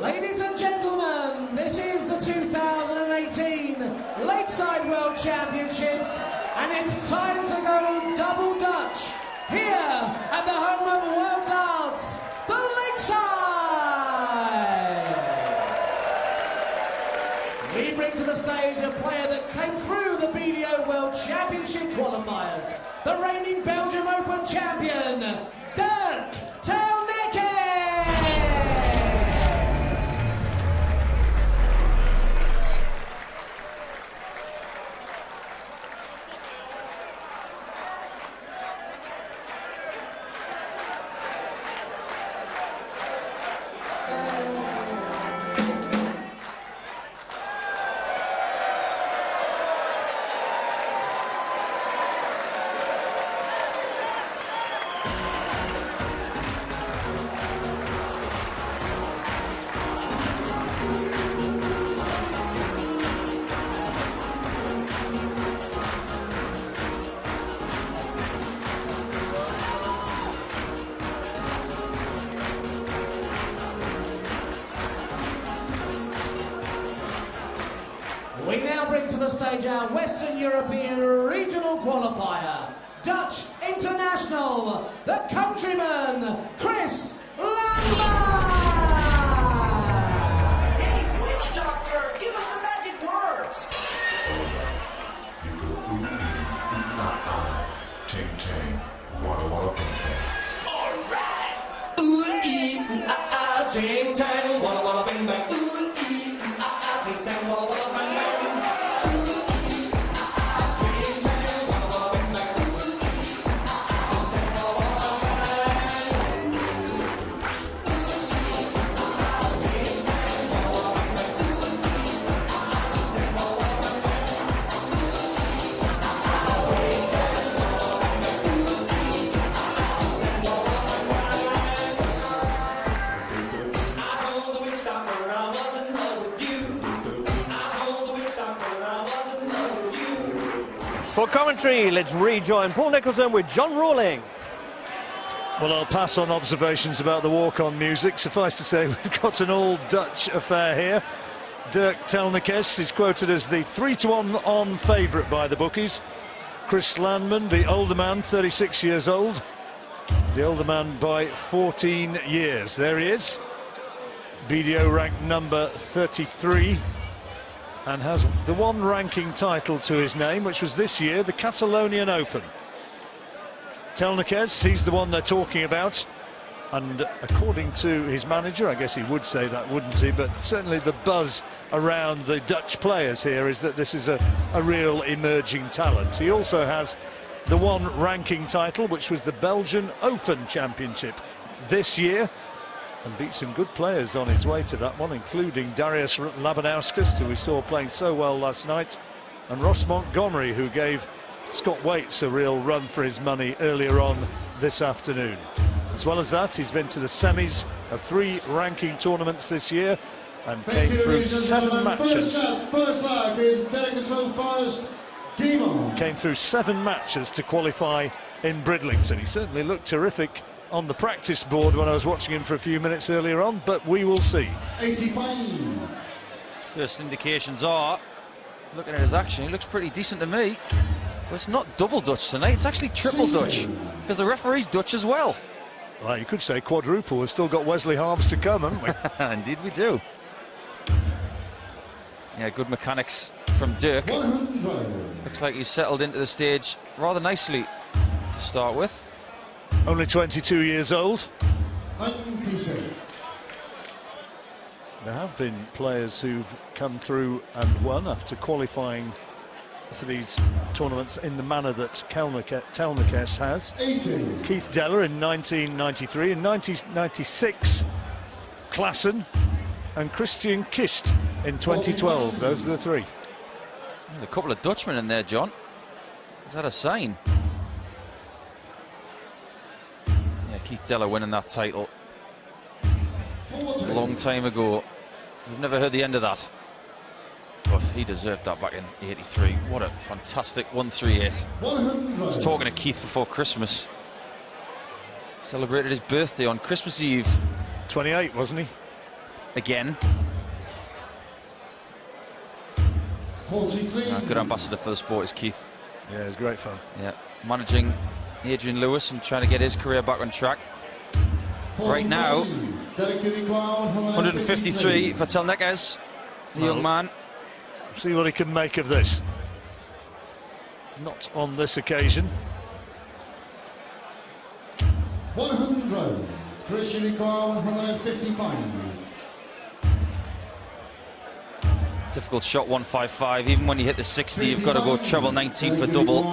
Ladies and gentlemen, this is the 2018 Lakeside World Championships, and it's time to go double Dutch here at the home of world dance, the Lakeside. We bring to the stage a player that came through the BDO World Championship qualifiers, the reigning Belgium Open champion, Telnekes. We now bring to the stage our Western European regional qualifier, Dutch international, the countryman, Chris Landman! Hey, witch doctor, give us the magic words! You go ooh, ting, ting, wada, wada, bing, bang. Alright! Ooh, ee, ooh, ting, tang, walla, walla, bing, bang. Ooh, ee, ooh, ting, tang, walla, walla, bing, bang. For commentary, let's rejoin Paul Nicholson with John Rawling. Well, I'll pass on observations about the walk-on music. Suffice to say, we've got an all-Dutch affair here. Dirk Telnekes is quoted as the 3-1 on favourite by the bookies. Chris Landman, the older man, 36 years old. The older man by 14 years. There he is. BDO ranked number 33. And has the one ranking title to his name, which was this year, the Catalonian Open. Telnekes, he's the one they're talking about. And according to his manager, I guess he would say that, wouldn't he? But certainly the buzz around the Dutch players here is that this is a real emerging talent. He also has the one ranking title, which was the Belgian Open Championship this year, and beat some good players on his way to that one, including Darius Labanauskas, who we saw playing so well last night, and Ross Montgomery, who gave Scott Waits a real run for his money earlier on this afternoon. As well as that, he's been to the semis of 3 ranking tournaments this year and came through 7 matches. First leg is Derek de Tro first, Guimond. Came through 7 matches to qualify in Bridlington. He certainly looked terrific on the practice board when I was watching him for a few minutes earlier on, but we will see. 85. First indications are, looking at his action, he looks pretty decent to me. But it's not double Dutch tonight, it's actually triple Dutch, because the referee's Dutch as well. Well, you could say quadruple. We've still got Wesley Harms to come, haven't we? Indeed we do. Yeah, good mechanics from Dirk. 100. Looks like he's settled into the stage rather nicely to start with. Only 22 years old. 96. There have been players who've come through and won after qualifying for these tournaments in the manner that Telnekes has. 80. Keith Deller in 1993, in 1996, Klassen and Christian Kist in 2012. Those are the 3. There's a couple of Dutchmen in there, John. Is that a sign? Yeah, Keith Deller winning that title 40. a long time ago. We've never heard the end of that. But he deserved that back in '83. What a fantastic 138. 100. I was talking to Keith before Christmas. Celebrated his birthday on Christmas Eve. 28, wasn't he? again. 43. Good ambassador for the sport is Keith. Yeah, it's great fun. Yeah, managing Adrian Lewis and trying to get his career back on track. Right now, 153 for Telnekes, the young man. See what he can make of this. Not on this occasion. 100. Chris Unicorn, 155. Difficult shot, 155. Even when you hit the 60, you've got to go treble 19 for double.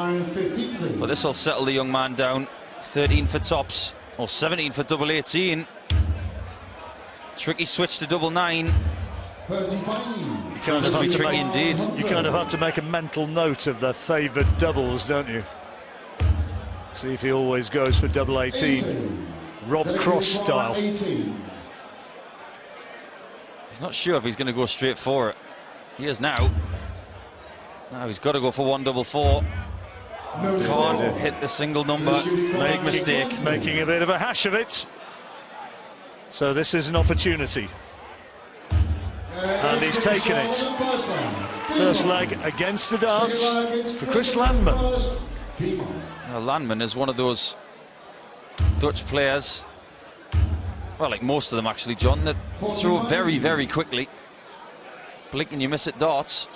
But this will settle the young man down. 13 for tops, or 17 for double 18. Tricky switch to double 9. 35. Proves to be tricky indeed. You kind of have to make a mental note of the favoured doubles, don't you? See if he always goes for double 18. Rob Cross style. 18. He's not sure if he's going to go straight for it. He is now. Now he's got to go for 144. No Can't score. hit the single number. Big mistake. Making a bit of a hash of it. So this is an opportunity. And he's taken it. First leg against the dance for Chris Landman. Now, Landman is one of those Dutch players, well, like most of them actually, John, that throw very, very quickly. Blink and you miss it darts.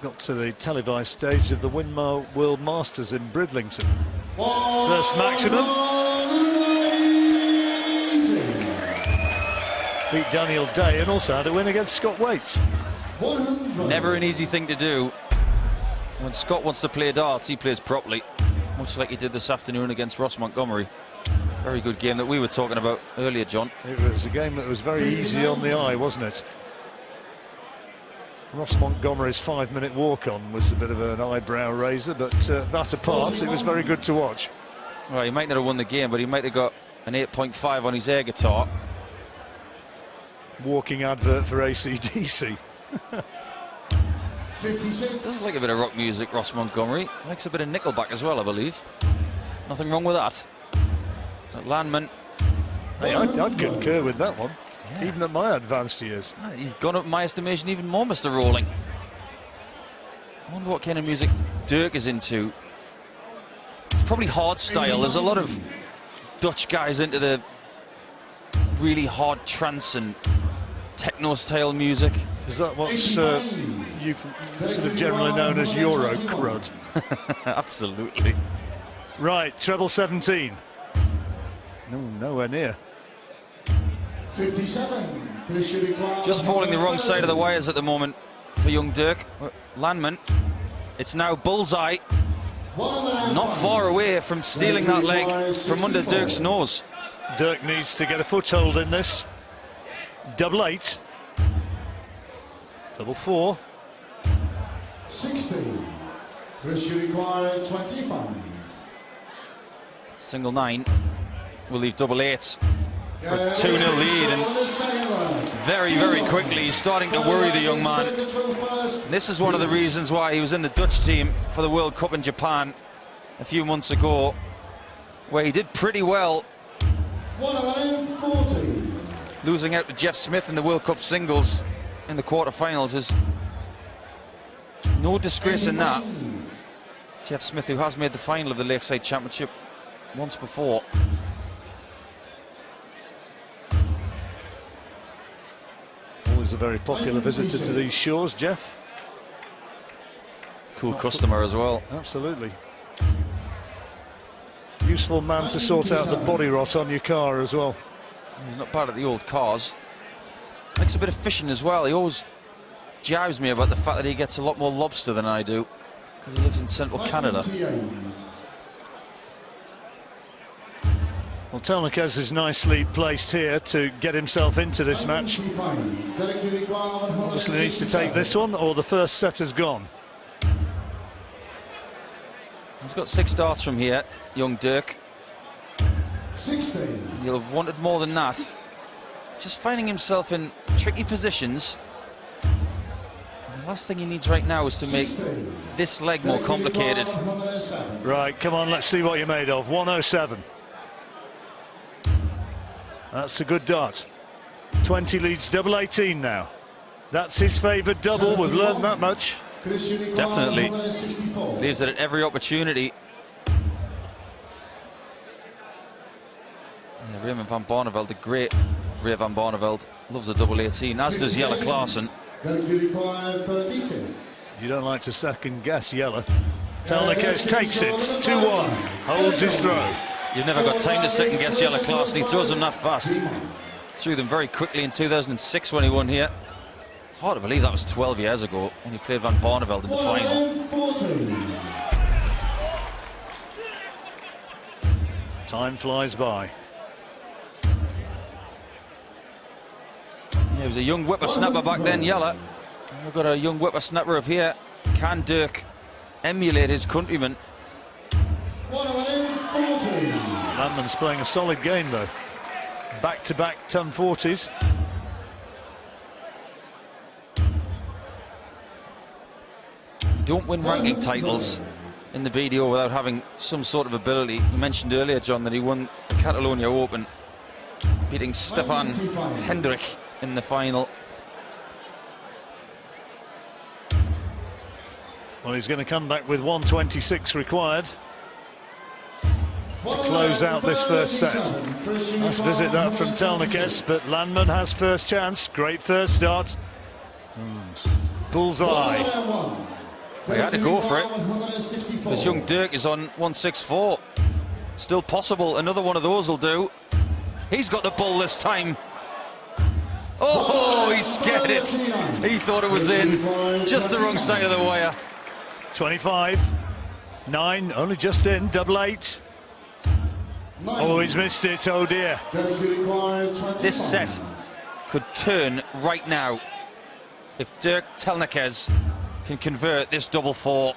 Got to the televised stage of the Winmar World Masters in Bridlington. First maximum. Beat Daniel Day and also had a win against Scott Waite. Never an easy thing to do. When Scott wants to play darts, he plays properly, much like he did this afternoon against Ross Montgomery. Very good game that we were talking about earlier, John. It was a game that was very easy on the eye, wasn't it? Ross Montgomery's 5-minute walk-on was a bit of an eyebrow raiser, but that apart, it was very good to watch. Well, he might not have won the game, but he might have got an 8.5 on his air guitar. Walking advert for AC/DC. 56. Does like a bit of rock music, Ross Montgomery. Likes a bit of Nickelback as well, I believe. Nothing wrong with that. But Landman. Hey, I'd concur with that one, even at my advanced years. You've gone up, in my estimation, even more, Mr. Rolling. I wonder what kind of music Dirk is into. It's probably hard style. There's a lot of Dutch guys into the really hard trance and techno-style music. Is that what's you've sort of generally known as Euro crud? Absolutely. Right, treble 17. No, nowhere near. 57. Chris Unicorn. Just falling the wrong side of the wires at the moment for young Dirk. Landman. It's now bullseye. Not far away from stealing that leg from under Dirk's nose. Dirk needs to get a foothold in this. Double 8. Double 4. 60. Chris Unicorn, 25. Single 9 will leave double 8 for a 2-0 lead, and very, very quickly he's starting to worry the young man. This is one of the reasons why he was in the Dutch team for the World Cup in Japan a few months ago, where he did pretty well, 140. losing out to Jeff Smith in the World Cup singles in the quarterfinals. Is no disgrace in that. Jeff Smith, who has made the final of the Lakeside Championship once before. Always a very popular visitor to these shores, Jeff. Cool customer as well. Absolutely. Useful man to sort out the body rot on your car as well. He's not bad at the old cars. Likes a bit of fishing as well. He always jibes me about the fact that he gets a lot more lobster than I do, because he lives in central Canada. Well, Telnekes is nicely placed here to get himself into this match. Obviously needs to take this one, or the first set has gone. He's got 6 darts from here, young Dirk. 16. He'll have wanted more than that. Just finding himself in tricky positions. And the last thing he needs right now is to make this leg more complicated. Right, come on, let's see what you're made of. 107. That's a good dart. 20 leads double 18 now. That's his favoured double. We've learned that much. Definitely leaves it at every opportunity. Yeah, Raymond van Barneveld, the great Ray van Barneveld, loves a double 18, as does Jelle Klaassen. You don't like to second guess Jelle. Telnekes takes it, 2-1, holds his throw. You've never got time to second guess Jelle Klaassen, he throws them that fast. Threw them very quickly in 2006 when he won here. It's hard to believe that was 12 years ago when he played Van Barneveld in the final. Time flies by. He was a young whippersnapper back then, Jelle. We've got a young whippersnapper up here. Can Dirk emulate his countrymen? Landman's playing a solid game though. Back-to-back ton 40s. You don't win ranking titles in the BDO without having some sort of ability. You mentioned earlier, John, that he won the Catalonia Open, beating Stefan Hendrik in the final. Well, he's going to come back with 126 required to close out this first set. Nice visit that from Telnekes, but Landman has first chance. Great first start. Bullseye. He had to go for it. This young Dirk is on 164. Still possible. Another one of those will do. He's got the bull this time. Oh, he scared it. He thought it was in. Just the wrong side of the wire. 25. 9, only just in. Double 8. Oh, he's missed it. Oh dear. This set could turn right now if Dirk Telnekes can convert this double 4.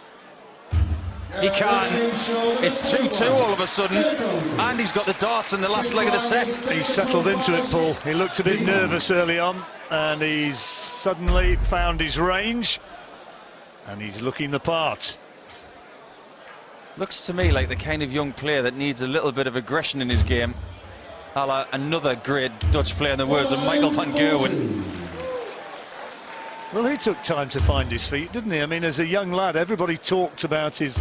He can. It's 2-2 all of a sudden, and he's got the darts in the last leg of the set. He's settled into it, Paul. He looked a bit nervous early on, and he's suddenly found his range, and he's looking the part. Looks to me like the kind of young player that needs a little bit of aggression in his game, a la another great Dutch player in the words of Michael van Gerwen. Well, he took time to find his feet, didn't he? I mean, as a young lad, everybody talked about his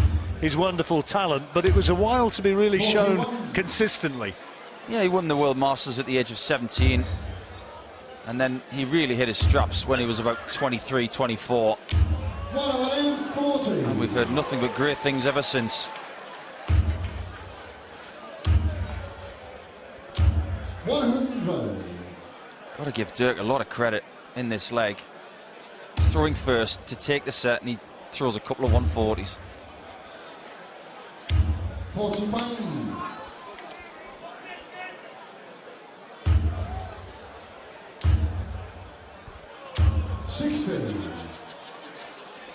wonderful talent, but it was a while to be really shown consistently. Yeah, he won the World Masters at the age of 17, and then he really hit his straps when he was about 23, 24. And we've heard nothing but great things ever since. Got to give Dirk a lot of credit in this leg. Throwing first to take the set, and he throws a couple of 140s. 45.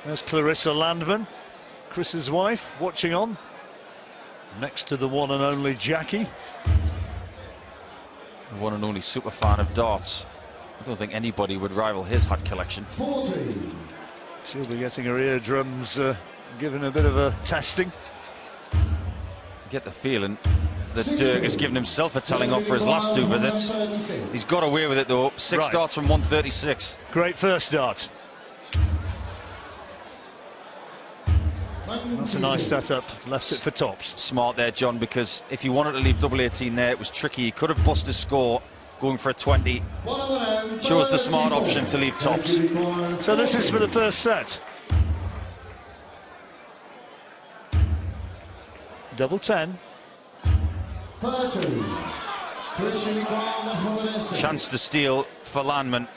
There's Clarissa Landman, Chris's wife, watching on, next to the one and only Jackie. The one and only super fan of darts. I don't think anybody would rival his hat collection. 40. She'll be getting her eardrums given a bit of a testing. Get the feeling that Dirk has given himself a telling off for his last 2 visits. He's got away with it though. 6 Right. darts from 136. Great first dart. That's a nice setup. Left it for tops. Smart there, John, because if he wanted to leave double 18 there, it was tricky. He could have bust his score going for a 20. Chose the smart option to leave tops. So this is for the first set. Double 10. 30. Chance to steal for Landman.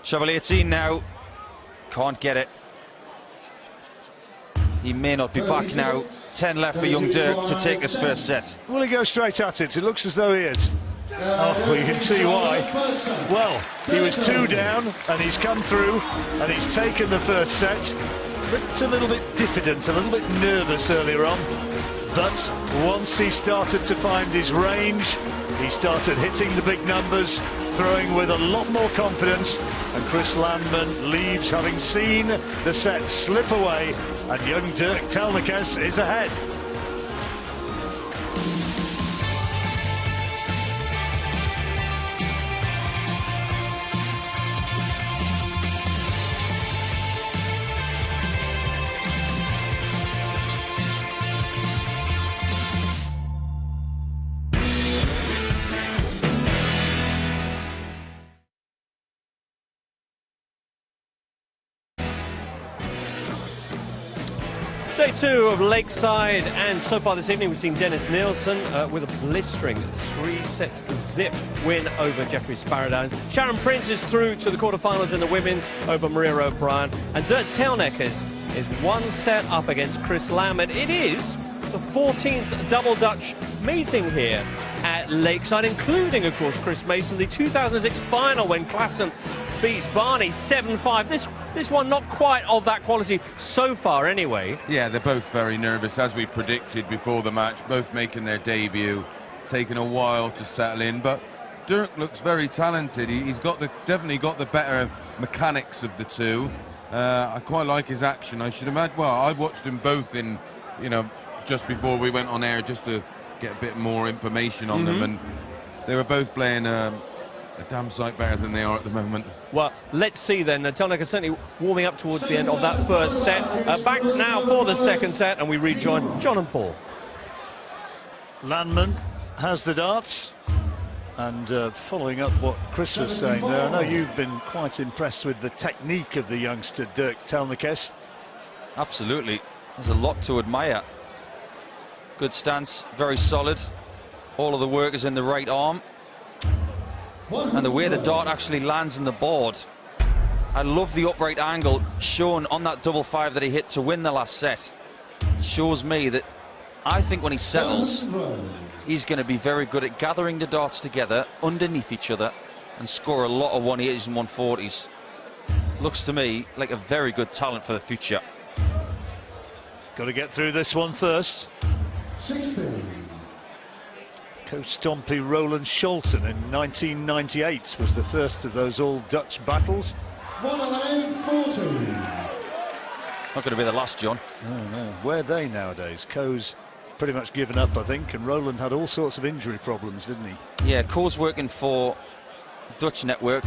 Shovel 18 now. Can't get it. He may not be back now. 10 left for young Dirk to take this first set. Will he go straight at it? It looks as though he is. Oh, you can see why. Well, he was 2 down, and he's come through, and he's taken the first set. Looked a little bit diffident, a little bit nervous earlier on. But once he started to find his range, he started hitting the big numbers, throwing with a lot more confidence, and Chris Landman leaves having seen the set slip away, and young Dirk Telnekes is ahead. set 2 of Lakeside, and so far this evening we've seen Dennis Nielsen with a blistering 3-0 win over Jeffrey Sparrowdowns. Sharon Prince is through to the quarterfinals in the women's over Maria O'Brien, and Telnekes is 1 set up against Chris Landman. It is the 14th double Dutch meeting here at Lakeside, including, of course, Chris Mason, the 2006 final when Klassen beat Barney 7-5. This one not quite of that quality so far anyway. Yeah, they're both very nervous, as we predicted before the match, both making their debut, taking a while to settle in, but Dirk looks very talented. He's definitely got the better mechanics of the two. I quite like his action. I should imagine, well, I watched them both in, just before we went on air, just to get a bit more information on them, and they were both playing a damn sight better than they are at the moment. Well, let's see then. Telnekes certainly warming up towards the end of that first set. Back now for the second set, and we rejoin John and Paul. Landman has the darts, and following up what Chris was saying there, I know you've been quite impressed with the technique of the youngster Dirk Telnekes. Absolutely, there's a lot to admire. Good stance, very solid. All of the work is in the right arm. And the way the dart actually lands in the board. I love the upright angle shown on that double 5 that he hit to win the last set. Shows me that I think when he settles, he's going to be very good at gathering the darts together underneath each other and score a lot of 180s and 140s. Looks to me like a very good talent for the future. Got to get through this one first. 16. Co-stompy Roland Scholten in 1998 was the first of those all-Dutch battles. 114. It's not going to be the last, John. No. Where are they nowadays? Co's pretty much given up, I think, and Roland had all sorts of injury problems, didn't he? Yeah, Co's working for Dutch Network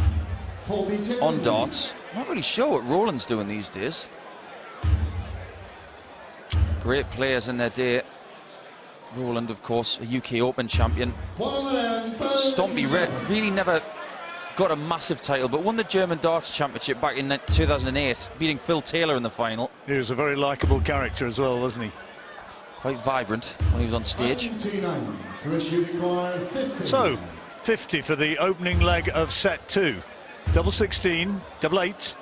42. on darts. Not really sure what Roland's doing these days. Great players in their day. Roland, of course, a UK Open champion. Stompy really never got a massive title, but won the German Darts Championship back in 2008, beating Phil Taylor in the final. He was a very likeable character as well, wasn't he? Quite vibrant when he was on stage. So, 50 for the opening leg of set 2. Double 16, double 8.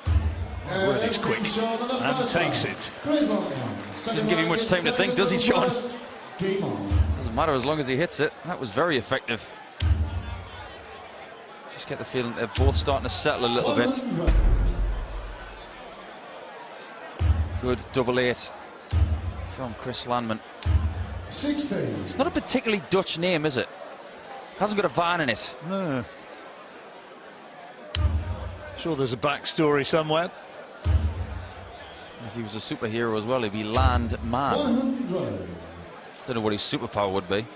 Well, he's quick and takes it. Doesn't give you much time to think, does he, John? Doesn't matter as long as he hits it. That was very effective. Just get the feeling they're both starting to settle a little bit. Good double 8 from Chris Landman. 16. It's not a particularly Dutch name, is it? Hasn't got a van in it. No. Sure, there's a backstory somewhere. If he was a superhero as well, he'd be Landman. 100. Don't know what his superpower would be.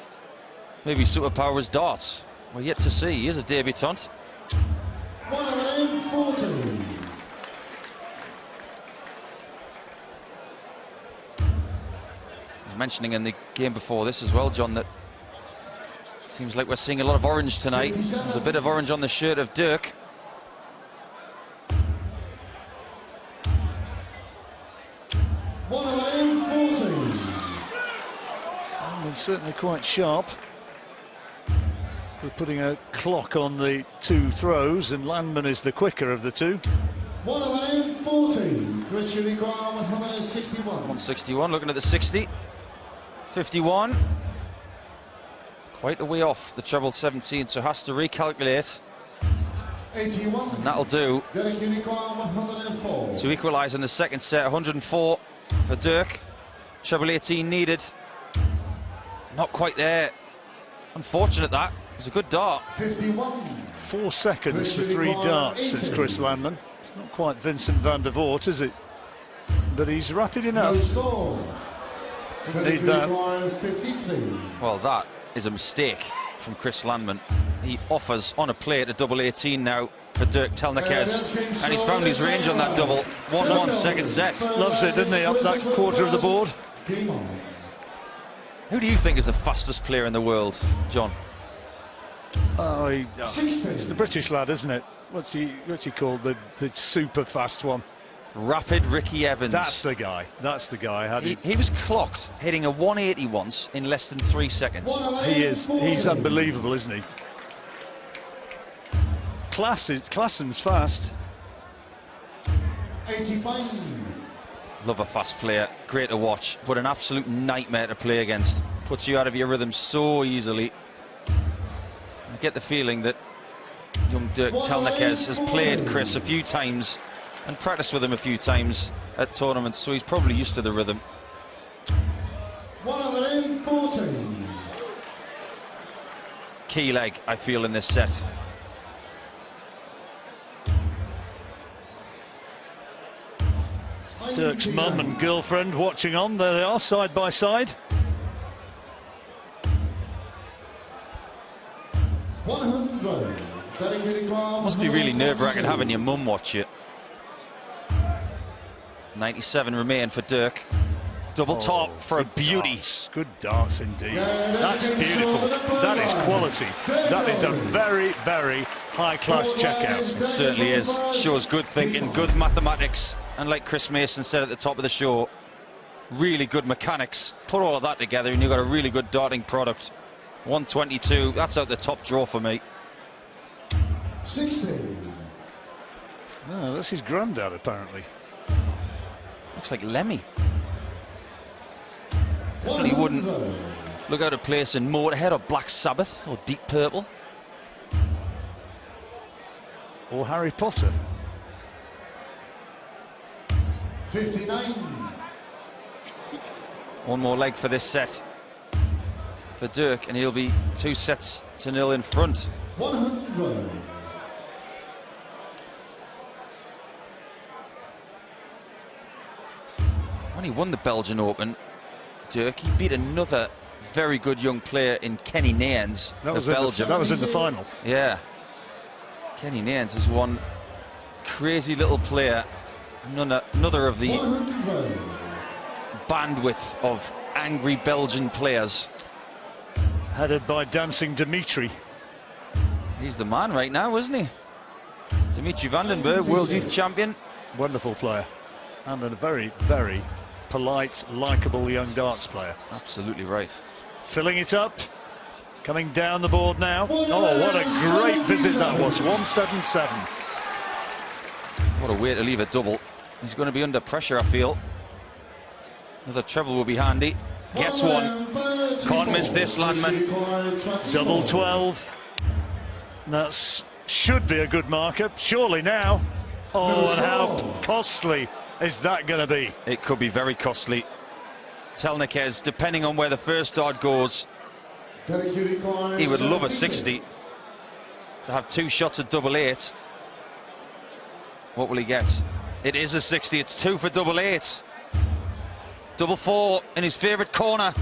Maybe his superpower is darts. We're yet to see. He is a debutant. 140. I was mentioning in the game before this as well, John, that seems like we're seeing a lot of orange tonight. There's a bit of orange on the shirt of Dirk. Certainly quite sharp. We're putting a clock on the 2 throws, and Landman is the quicker of the two. 114. Chris Unicorn, 161. 161, looking at the 60. 51. Quite a way off the treble 17, so has to recalculate. 81. And that'll do. Derek Unicorn, 104. To equalise in the second set, 104 for Dirk. Treble 18 needed. Not quite there. Unfortunate that. It was a good dart. 51. 4 seconds for 3 darts, says Chris Landman. It's not quite Vincent van der Voort, is it? But he's rapid enough. No score. Didn't need that. 53. Well, that is a mistake from Chris Landman. He offers on a plate a double 18 now for Dirk Telnekes, and he's found his range on that double. 1-1 second set. Loves it, doesn't he, up that quarter of the board? Game on. Who do you think is the fastest player in the world, John? It's the British lad, isn't it? What's he called? The super fast one. Rapid Ricky Evans. That's the guy. That's the guy. He was clocked hitting a 180 once in less than 3 seconds. He is. He's unbelievable, isn't he? Klassen's fast. 85. Love a fast player. Great to watch, but an absolute nightmare to play against. Puts you out of your rhythm so easily. I get the feeling that young Dirk Telnekes has played Chris a few times and practiced with him a few times at tournaments, so he's probably used to the rhythm. 114. Key leg, I feel, in this set. Dirk's mum and girlfriend watching on. There they are, side by side. 100. Must be really nerve-wracking having your mum watch it. 97 remain for Dirk. Double top for a beauty. Good darts indeed. That's beautiful. That is quality. That is a very, very high-class checkout. It certainly is. Shows good thinking, good mathematics, and like Chris Mason said at the top of the show, really good mechanics. Put all of that together and you've got a really good darting product. 122, that's out the top draw for me. 60. Oh, that's his granddad, apparently. Looks like Lemmy. Definitely wouldn't look out of place in Motorhead or Black Sabbath or Deep Purple. Or Harry Potter. 59. One more leg for this set for Dirk, and he'll be 2-0 in front. 100. When he won the Belgian Open, Dirk, he beat another very good young player in Kenny Nayens of Belgium. That was in the final. Yeah. Kenny Nayens is one crazy little player. Another of the 100. bandwidth of angry Belgian players. Headed by Dancing Dimitri. He's the man right now, isn't he? Dimitri Vandenberg, World Youth Champion. Wonderful player. And a very, very polite, likeable young darts player. Absolutely right. Filling it up. Coming down the board now. Oh, what a great visit that was. 177. What a way to leave a double. He's going to be under pressure, I feel. Another treble will be handy. Gets one. Can't miss this, Landman. Double 12. That should be a good marker. Surely now. Oh, and how costly is that going to be? It could be very costly. Telnekes, depending on where the first dart goes, he would love a 60. To have 2 shots at double 8. What will he get? It is a 60. It's 2 for double 8. Double 4 in his favourite corner.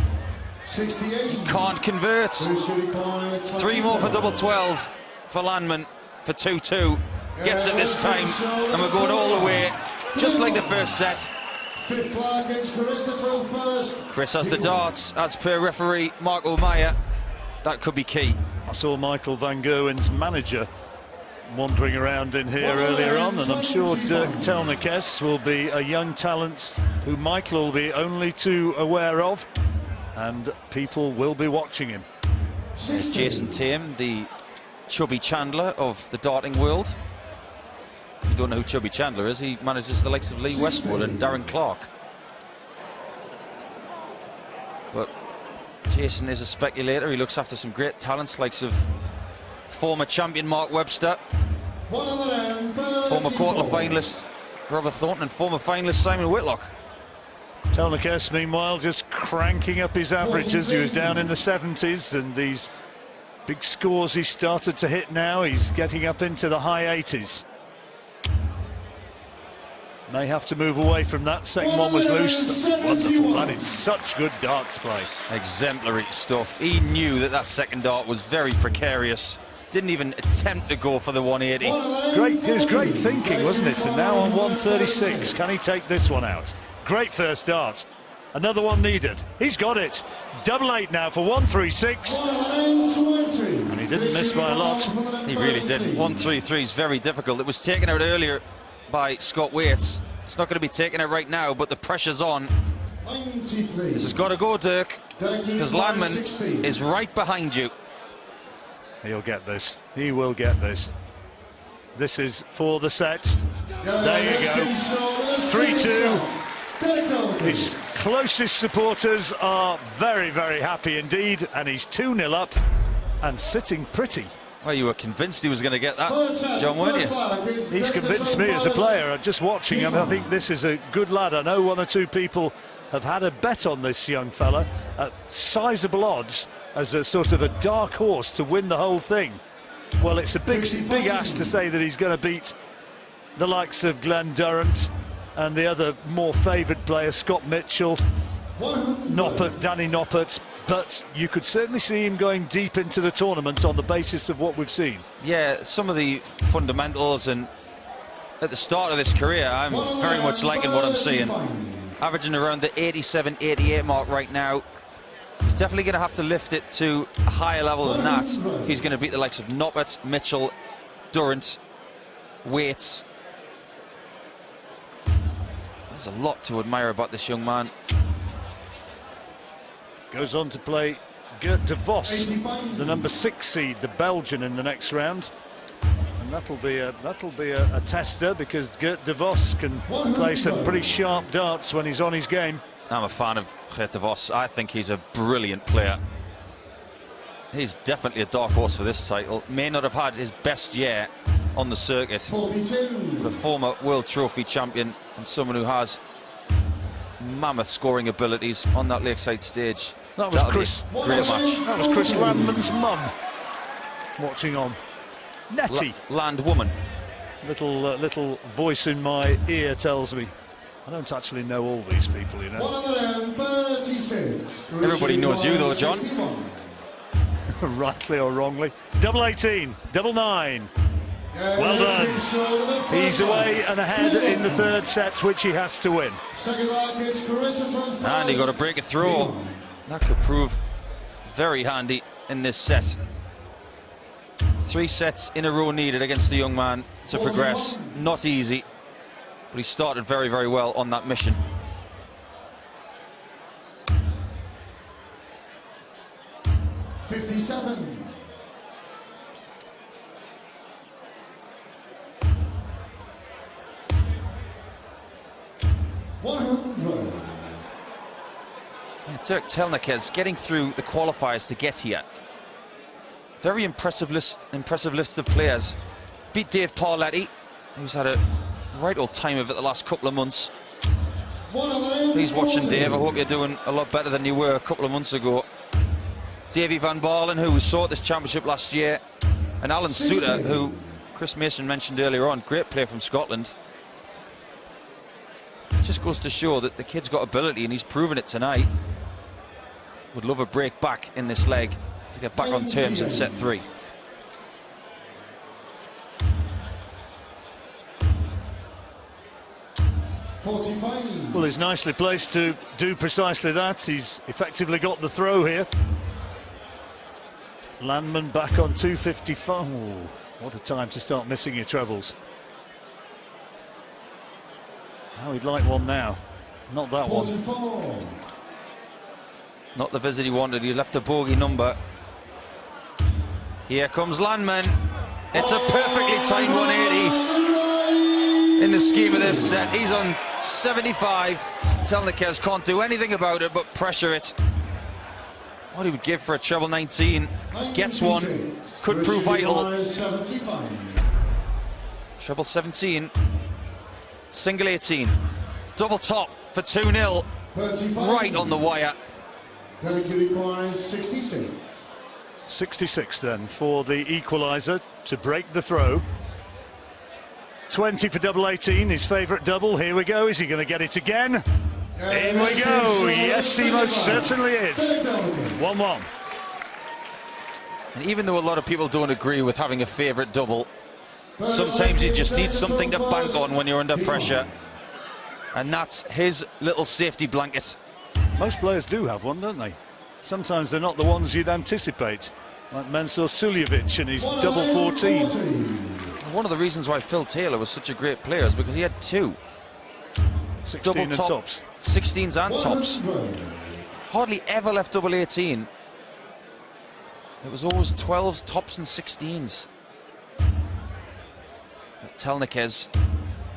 68. He can't convert. 3 more for double 12 for Landman for 2-2. Gets it this time, and we're going all the way, just like the first set. Fifth flag against Chris first. Chris has the darts, as per referee Mark O'Meyer. That could be key. I saw Michael Van Gerwen's manager wandering around in here earlier on, and I'm sure Dirk Telnekes will be a young talent who Michael will be only too aware of, and people will be watching him. There's Jason Tame, the Chubby Chandler of the darting world. If you don't know who Chubby Chandler is, he manages the likes of Lee Westwood and Darren Clark. But Jason is a speculator. He looks after some great talents, likes of former champion Mark Webster, former quarter-finalist Robert Thornton, and former finalist Simon Whitlock. Telnekes, meanwhile, just cranking up his averages. He was down in the 70s, and these big scores he started to hit now, he's getting up into the high 80s. May have to move away from that. Second one was loose. That's wonderful. That is such good darts play. Exemplary stuff. He knew that second dart was very precarious. Didn't even attempt to go for the 180. It was great thinking, wasn't it? And now on 136, can he take this one out? Great first dart. Another one needed. He's got it. Double 8 now for 136. And he didn't miss by a lot. He really didn't. 133 is very difficult. It was taken out earlier by Scott Waits. It's not going to be taking it right now, but the pressure's on. 93. This has got to go, Dirk, because Landman is right behind you. He'll get this. He will get this. This is for the set. There you go. 3-2. His closest supporters are very, very happy indeed, and he's 2-0 up and sitting pretty. Well, you were convinced he was going to get that, John, weren't you? He's convinced me as a player. Just watching him, I think this is a good lad. I know one or two people have had a bet on this young fella at sizable odds as a sort of a dark horse to win the whole thing. Well, it's a big ask to say that he's going to beat the likes of Glenn Durrant and the other more favoured players, Scott Mitchell, Noppert, Danny Noppert, but you could certainly see him going deep into the tournament on the basis of what we've seen. Yeah, some of the fundamentals, and at the start of this career, I'm very much liking what I'm seeing. Averaging around the 87, 88 mark right now. He's definitely going to have to lift it to a higher level than that if he's going to beat the likes of Noppert, Mitchell, Durrant, Waits. There's a lot to admire about this young man. Goes on to play Gert de Vos, the number 6 seed, the Belgian, in the next round. And that'll be a tester, because Gert de Vos can play some pretty sharp darts when he's on his game. I'm a fan of Gert de Vos. I think he's a brilliant player. He's definitely a dark horse for this title. May not have had his best year on the circuit, 42. but a former World Trophy champion and someone who has mammoth scoring abilities on that lakeside stage. That was Chris. Great match. That was Chris Landman's mum watching on. Nettie. Landwoman. Little voice in my ear tells me. I don't actually know all these people, you know. 136. Everybody knows you though, John. Rightly or wrongly. Double 18, double 9. Well done. He's away and ahead in the third set, which he has to win. And he got a break a throw. That could prove very handy in this set. 3 sets in a row needed against the young man to progress. Not easy, but he started very, very well on that mission. $57. $100. Yeah, Dirk Telnekes getting through the qualifiers to get here. Very impressive list of players. Beat Dave Parletti, who's had a right old time of it the last couple of months. Please watching, Dave. I hope you're doing a lot better than you were a couple of months ago. Davy Van Barlen, who we saw at this championship last year, and Alan Suter, who Chris Mason mentioned earlier on, great player from Scotland. It just goes to show that the kid's got ability, and he's proven it tonight. Would love a break back in this leg to get back on terms in set 3. Well, he's nicely placed to do precisely that. He's effectively got the throw here. Landman back on 255. Oh, what a time to start missing your trebles. How he'd like one now. Not that 44. one. Not the visit he wanted. He left a bogey number. Here comes Landman. It's a perfectly timed 180 in the scheme of this set. He's on 75. Telnekes can't do anything about it but pressure it. What he would give for a treble 19. Gets one. Could prove vital. Treble 17. Single 18. Double top for 2-0. Right on the wire. Telnekes requires 66. 66 then for the equaliser to break the throw. 20 for double 18, his favourite double. Here we go. Is he going to get it again? In we go. Yes, he most certainly is. 1-1. And even though a lot of people don't agree with having a favourite double, sometimes you just need something to bank on when you're under pressure. And that's his little safety blanket. Most players do have one, don't they? Sometimes they're not the ones you'd anticipate, like Mensur Suljevic and his double 14. One of the reasons why Phil Taylor was such a great player is because he had 2. 16 and tops. 16s and tops. Hardly ever left double 18. It was always 12s, tops and 16s. Telnekes,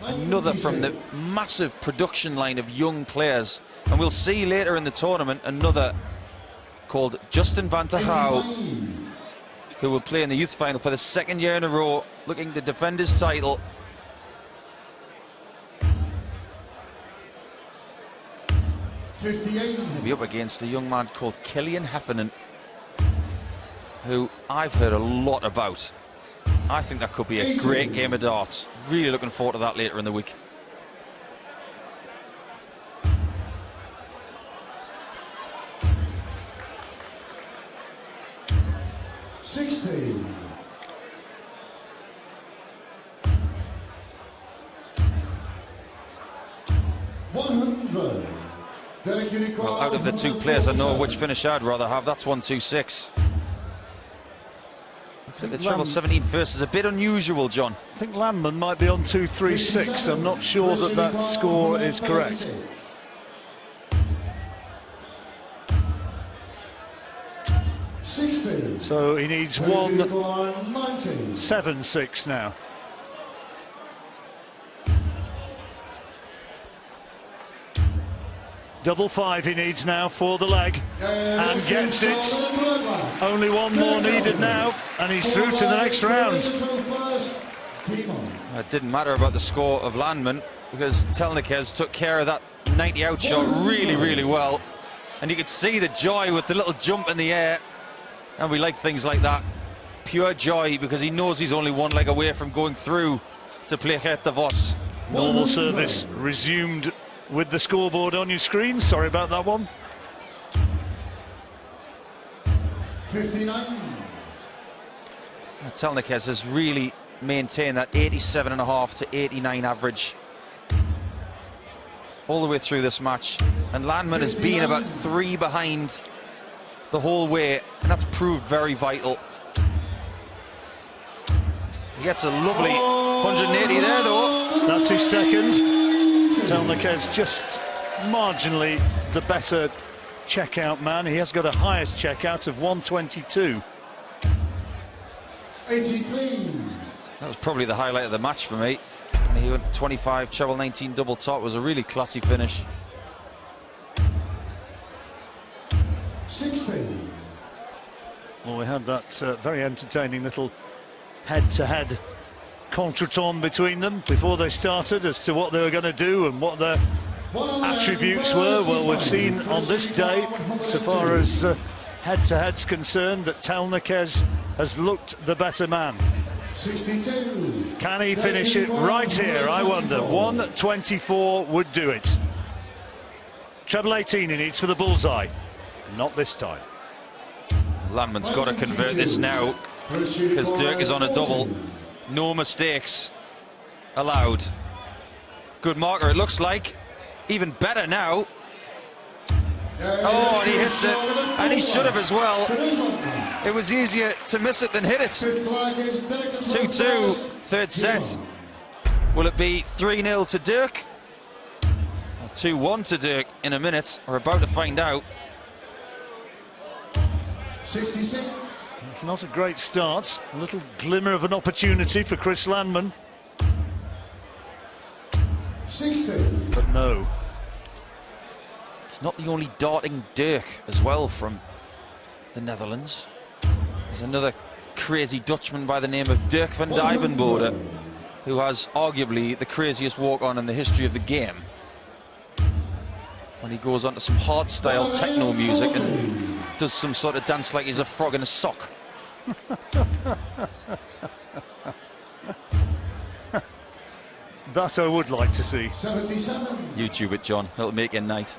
another from the massive production line of young players. And we'll see later in the tournament another called Justin van der Houw, who will play in the youth final for the second year in a row, looking to defend his title. He'll be up against a young man called Killian Heffernan, who I've heard a lot about. I think that could be a great game of darts. Really looking forward to that later in the week. Well, out of the two players, I know which finish I'd rather have. That's 1-2-6. The treble 17 first is a bit unusual, John. I think Landman might be on 2-3-6. I'm not sure that that score is correct. So he needs 1-7-6 now. Double 5 he needs now for the leg, and gets it. Only one more needed now, and he's through to the next round. It didn't matter about the score of Landman, because Telnekes took care of that 90-out shot really, really well. And you could see the joy with the little jump in the air. And we like things like that. Pure joy, because he knows he's only one leg away from going through to play Het de Vos. Normal service resumed with the scoreboard on your screen. Sorry about that one. 59. Telnekes has really maintained that 87.5 to 89 average all the way through this match. And Landman has been about 3 behind the whole way, and that's proved very vital. He gets a lovely 180 there, though. That's his second. Telnekes just marginally the better checkout man. He has got a highest checkout of 122. 83. That was probably the highlight of the match for me. And he went 25, treble 19, double top. It was a really classy finish. 16. Well, we had that very entertaining little head-to-head contretemps between them before they started as to what they were going to do and what their attributes were. Well, we've seen on this day, so far as head-to-head's concerned, that Telnekes has looked the better man. 62. Can he finish it right here, I wonder? 124 would do it. Treble 18 he needs for the bullseye. Not this time. Landman's got to convert this now, because Dirk is on a double. No mistakes allowed. Good marker, it looks like. Even better now. Oh, and he hits it, and he should have as well. It was easier to miss it than hit it. 2-2, third set. Will it be 3-0 to Dirk? Or 2-1 to Dirk in a minute? We're about to find out. 66. Not a great start. A little glimmer of an opportunity for Chris Landman. 60. But no. He's not the only darting Dirk as well from the Netherlands. There's another crazy Dutchman by the name of Dirk van Dijvenbode, who has arguably the craziest walk-on in the history of the game. When he goes onto some hard-style techno music and does some sort of dance like he's a frog in a sock. That I would like to see. 77. YouTube it, John. It'll make your night.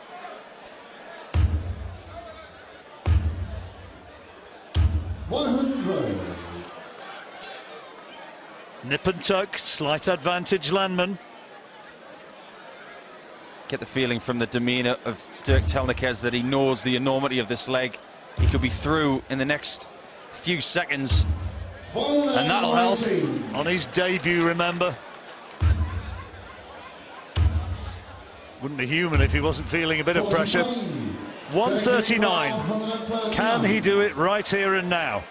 100. Nip and tuck, slight advantage Landman. Get the feeling from the demeanour of Dirk Telnekes that he knows the enormity of this leg. He could be through in the next few seconds, and that'll help. On his debut, remember. Wouldn't be human if he wasn't feeling a bit of pressure. 139. Can he do it right here and now?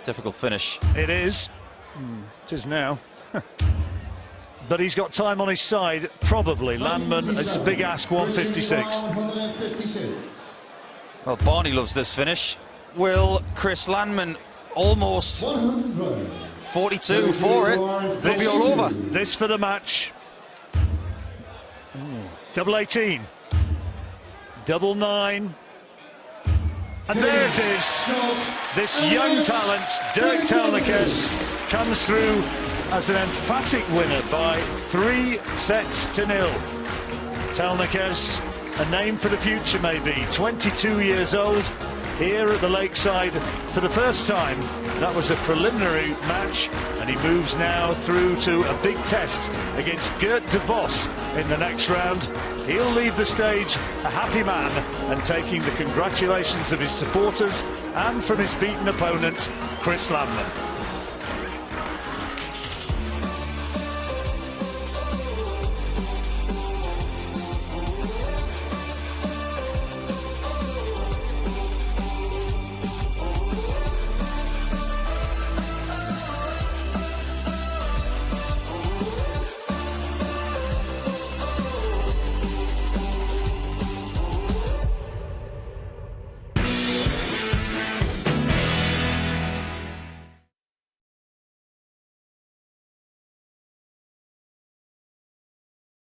Difficult finish. It is. It is now. But he's got time on his side, probably. Landman, it's a big ask, 156. Well, Barney loves this finish. Will Chris Landman almost 42 for it? They'll be all over. This for the match. Double 18. Double 9. And there it is. This young talent, Dirk Telnekes, comes through as an emphatic winner by 3 sets to 0. Telnekes, a name for the future maybe, 22 years old, here at the Lakeside for the first time. That was a preliminary match, and he moves now through to a big test against Gert de Vos in the next round. He'll leave the stage a happy man and taking the congratulations of his supporters and from his beaten opponent, Chris Landman.